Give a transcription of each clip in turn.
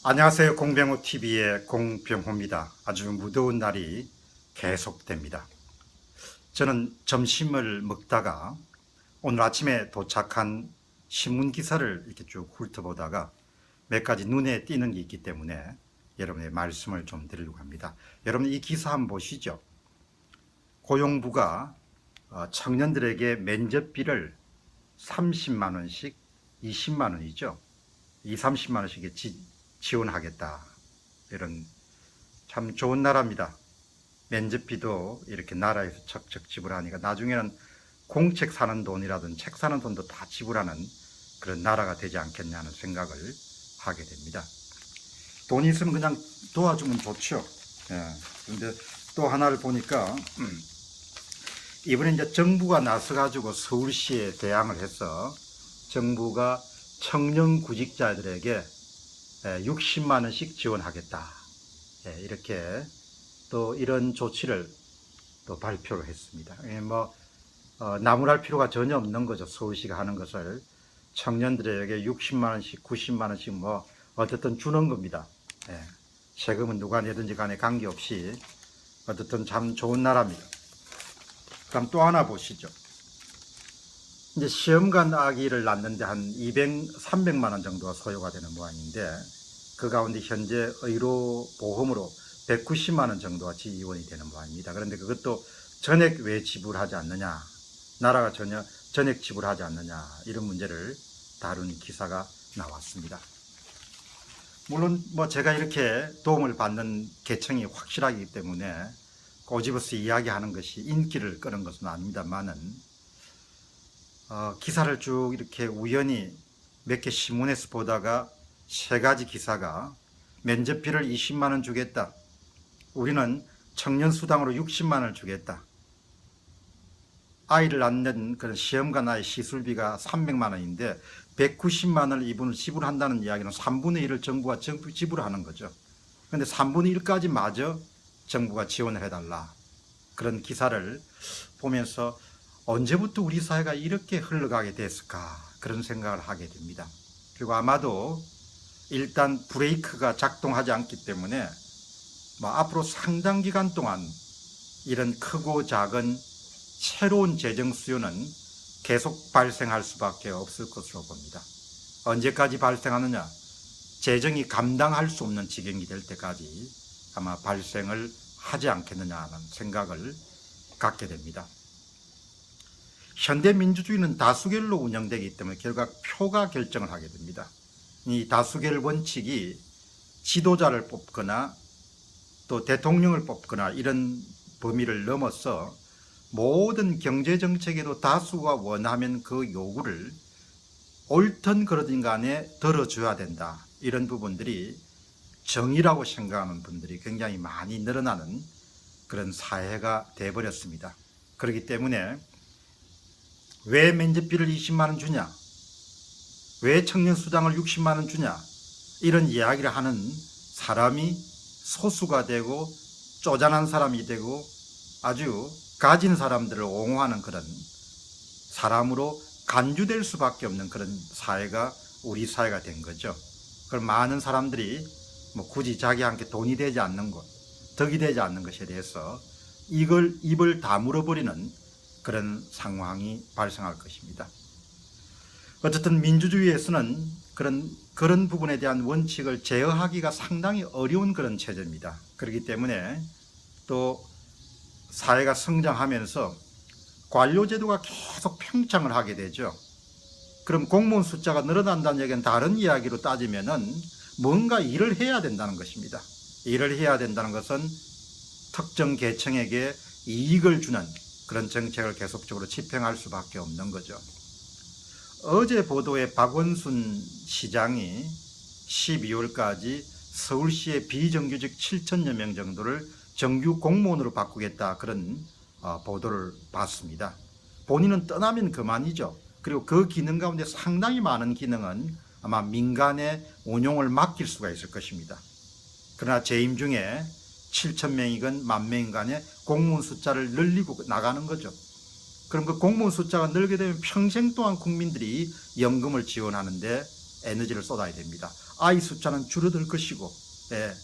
안녕하세요. 공병호TV의 공병호입니다. 아주 무더운 날이 계속됩니다. 저는 점심을 먹다가 오늘 아침에 도착한 신문 기사를 이렇게 쭉 훑어보다가 몇 가지 눈에 띄는 게 있기 때문에 여러분의 말씀을 좀 드리려고 합니다. 여러분 이 기사 한번 보시죠. 고용부가 청년들에게 면접비를 30만 원씩 20만 원이죠. 2, 30만 원씩 지원하겠다. 이런 참 좋은 나라입니다. 면접비도 이렇게 나라에서 척척 지불하니까 나중에는 공책 사는 돈이라든 책 사는 돈도 다 지불하는 그런 나라가 되지 않겠냐는 생각을 하게 됩니다. 돈이 있으면 그냥 도와주면 좋죠. 그런데 또 하나를 보니까 이번에 이제 정부가 나서가지고 서울시에 대항을 해서 정부가 청년 구직자들에게 60만 원씩 지원하겠다. 이렇게 또 이런 조치를 또 발표를 했습니다. 나무랄 필요가 전혀 없는 거죠. 서울시가 하는 것을 청년들에게 60만 원씩 90만 원씩 어쨌든 주는 겁니다. 세금은 누가 내든지 간에 관계없이 어쨌든 참 좋은 나라입니다. 그럼 또 하나 보시죠. 이제 시험관 아기를 낳는데 한 300만 원 정도가 소요가 되는 모양인데 그 가운데 현재 의료보험으로 190만 원 정도가 지원이 되는 모양입니다. 그런데 그것도 전액 왜 지불하지 않느냐, 나라가 전혀 전액 지불하지 않느냐, 이런 문제를 다룬 기사가 나왔습니다. 물론 제가 이렇게 도움을 받는 계층이 확실하기 때문에 꼬집어서 이야기하는 것이 인기를 끄는 것은 아닙니다만은 기사를 쭉 이렇게 우연히 몇 개 신문에서 보다가 세 가지 기사가 면접비를 20만 원 주겠다. 우리는 청년수당으로 60만 원을 주겠다. 아이를 낳는 그런 시험관 아이 시술비가 300만 원인데 190만 원을 이분을 지불한다는 이야기는 3분의 1을 정부가 지불하는 거죠. 그런데 3분의 1까지 마저 정부가 지원을 해달라. 그런 기사를 보면서 언제부터 우리 사회가 이렇게 흘러가게 됐을까, 그런 생각을 하게 됩니다. 그리고 아마도 일단 브레이크가 작동하지 않기 때문에 앞으로 상당 기간 동안 이런 크고 작은 새로운 재정 수요는 계속 발생할 수밖에 없을 것으로 봅니다. 언제까지 발생하느냐? 재정이 감당할 수 없는 지경이 될 때까지 아마 발생을 하지 않겠느냐는 생각을 갖게 됩니다. 현대민주주의는 다수결로 운영되기 때문에 결국 표가 결정을 하게 됩니다. 이 다수결 원칙이 지도자를 뽑거나 또 대통령을 뽑거나 이런 범위를 넘어서 모든 경제정책에도 다수가 원하면 그 요구를 옳든 그러든 간에 들어줘야 된다. 이런 부분들이 정의라고 생각하는 분들이 굉장히 많이 늘어나는 그런 사회가 되어버렸습니다. 그렇기 때문에 왜 면접비를 20만 원 주냐? 왜 청년수당을 60만 원 주냐? 이런 이야기를 하는 사람이 소수가 되고 쪼잔한 사람이 되고 아주 가진 사람들을 옹호하는 그런 사람으로 간주될 수밖에 없는 그런 사회가 우리 사회가 된 거죠. 그럼 많은 사람들이 굳이 자기한테 돈이 되지 않는 것, 덕이 되지 않는 것에 대해서 이걸 입을 다물어버리는 그런 상황이 발생할 것입니다. 어쨌든 민주주의에서는 그런 부분에 대한 원칙을 제어하기가 상당히 어려운 그런 체제입니다. 그렇기 때문에 또 사회가 성장하면서 관료제도가 계속 평창을 하게 되죠. 그럼 공무원 숫자가 늘어난다는 얘기는 다른 이야기로 따지면은 뭔가 일을 해야 된다는 것입니다. 일을 해야 된다는 것은 특정 계층에게 이익을 주는 그런 정책을 계속적으로 집행할 수밖에 없는 거죠. 어제 보도에 박원순 시장이 12월까지 서울시의 비정규직 7천여 명 정도를 정규 공무원으로 바꾸겠다, 그런 보도를 봤습니다. 본인은 떠나면 그만이죠. 그리고 그 기능 가운데 상당히 많은 기능은 아마 민간에 운용을 맡길 수가 있을 것입니다. 그러나 재임 중에 7,000명이건 10,000명이건 간에 공무원 숫자를 늘리고 나가는 거죠. 그럼 그 공무원 숫자가 늘게 되면 평생 동안 국민들이 연금을 지원하는데 에너지를 쏟아야 됩니다. 아이 숫자는 줄어들 것이고, 예,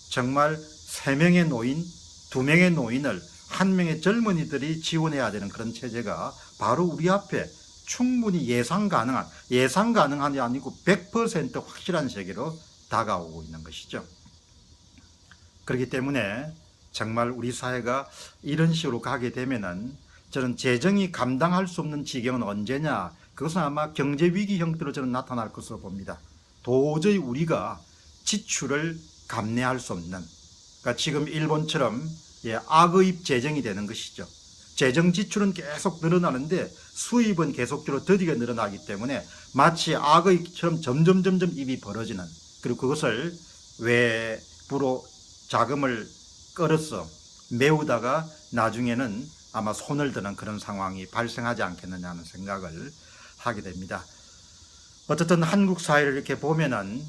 정말 3명의 노인, 2명의 노인을 1명의 젊은이들이 지원해야 되는 그런 체제가 바로 우리 앞에 충분히 예상 가능한이 아니고 100% 확실한 세계로 다가오고 있는 것이죠. 그렇기 때문에 정말 우리 사회가 이런 식으로 가게 되면은 저는 재정이 감당할 수 없는 지경은 언제냐, 그것은 아마 경제위기 형태로 저는 나타날 것으로 봅니다. 도저히 우리가 지출을 감내할 수 없는, 그러니까 지금 일본처럼 악의입 재정이 되는 것이죠. 재정 지출은 계속 늘어나는데 수입은 계속적으로 더디게 늘어나기 때문에 마치 악의처럼 점점 입이 벌어지는, 그리고 그것을 외부로 자금을 끌어서 메우다가 나중에는 아마 손을 드는 그런 상황이 발생하지 않겠느냐 하는 생각을 하게 됩니다. 어쨌든 한국 사회를 이렇게 보면은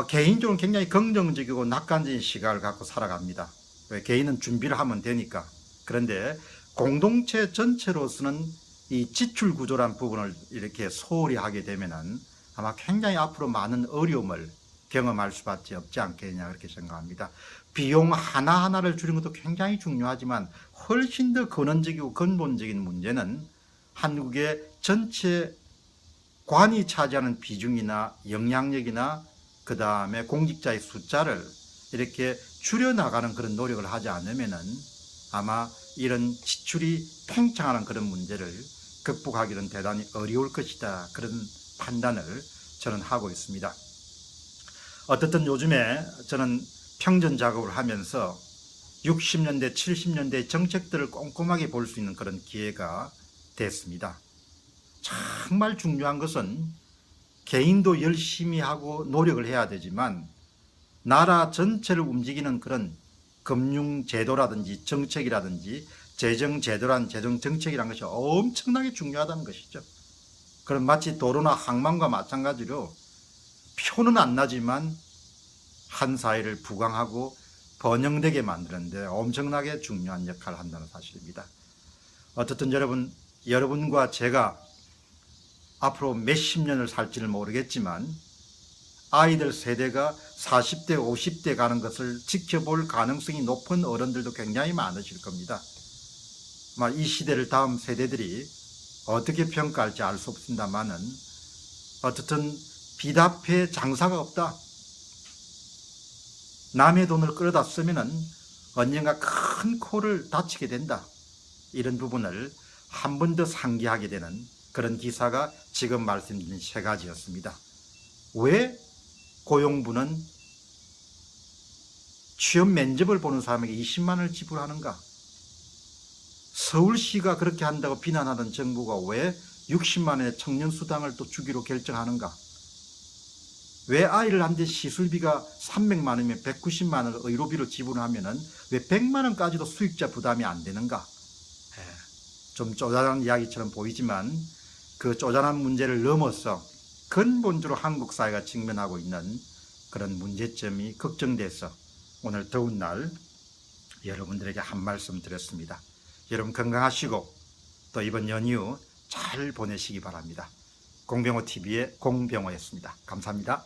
개인적으로 굉장히 긍정적이고 낙관적인 시각을 갖고 살아갑니다. 왜? 개인은 준비를 하면 되니까. 그런데 공동체 전체로서는 이 지출 구조란 부분을 이렇게 소홀히 하게 되면은 아마 굉장히 앞으로 많은 어려움을 경험할 수밖에 없지 않겠냐, 그렇게 생각합니다. 비용 하나하나를 줄이는 것도 굉장히 중요하지만 훨씬 더 근원적이고 근본적인 문제는 한국의 전체 관이 차지하는 비중이나 영향력이나 그 다음에 공직자의 숫자를 이렇게 줄여나가는 그런 노력을 하지 않으면은 아마 이런 지출이 팽창하는 그런 문제를 극복하기는 대단히 어려울 것이다, 그런 판단을 저는 하고 있습니다. 어떻든 요즘에 저는 평전 작업을 하면서 60년대, 70년대 정책들을 꼼꼼하게 볼 수 있는 그런 기회가 됐습니다. 정말 중요한 것은 개인도 열심히 하고 노력을 해야 되지만 나라 전체를 움직이는 그런 금융제도라든지 정책이라든지 재정제도란 재정정책이라는 것이 엄청나게 중요하다는 것이죠. 그럼 마치 도로나 항만과 마찬가지로 표는 안 나지만 한 사회를 부강하고 번영되게 만드는데 엄청나게 중요한 역할을 한다는 사실입니다. 어쨌든 여러분과 제가 앞으로 몇십 년을 살지를 모르겠지만 아이들 세대가 40대, 50대 가는 것을 지켜볼 가능성이 높은 어른들도 굉장히 많으실 겁니다. 이 시대를 다음 세대들이 어떻게 평가할지 알 수 없습니다만은 어쨌든 비답해 장사가 없다. 남의 돈을 끌어다 쓰면은 언젠가 큰 코를 다치게 된다. 이런 부분을 한 번 더 상기하게 되는 그런 기사가 지금 말씀드린 3가지였습니다. 왜 고용부는 취업 면접을 보는 사람에게 20만 원을 지불하는가? 서울시가 그렇게 한다고 비난하던 정부가 왜 60만 원의 청년수당을 또 주기로 결정하는가? 왜 아이를 한 대 시술비가 300만 원이면 190만 원을 의료비로 지불하면은 왜 100만 원까지도 수익자 부담이 안 되는가? 좀 쪼잔한 이야기처럼 보이지만 그 쪼잔한 문제를 넘어서 근본적으로 한국 사회가 직면하고 있는 그런 문제점이 걱정돼서 오늘 더운 날 여러분들에게 한 말씀 드렸습니다. 여러분 건강하시고 또 이번 연휴 잘 보내시기 바랍니다. 공병호TV의 공병호였습니다. 감사합니다.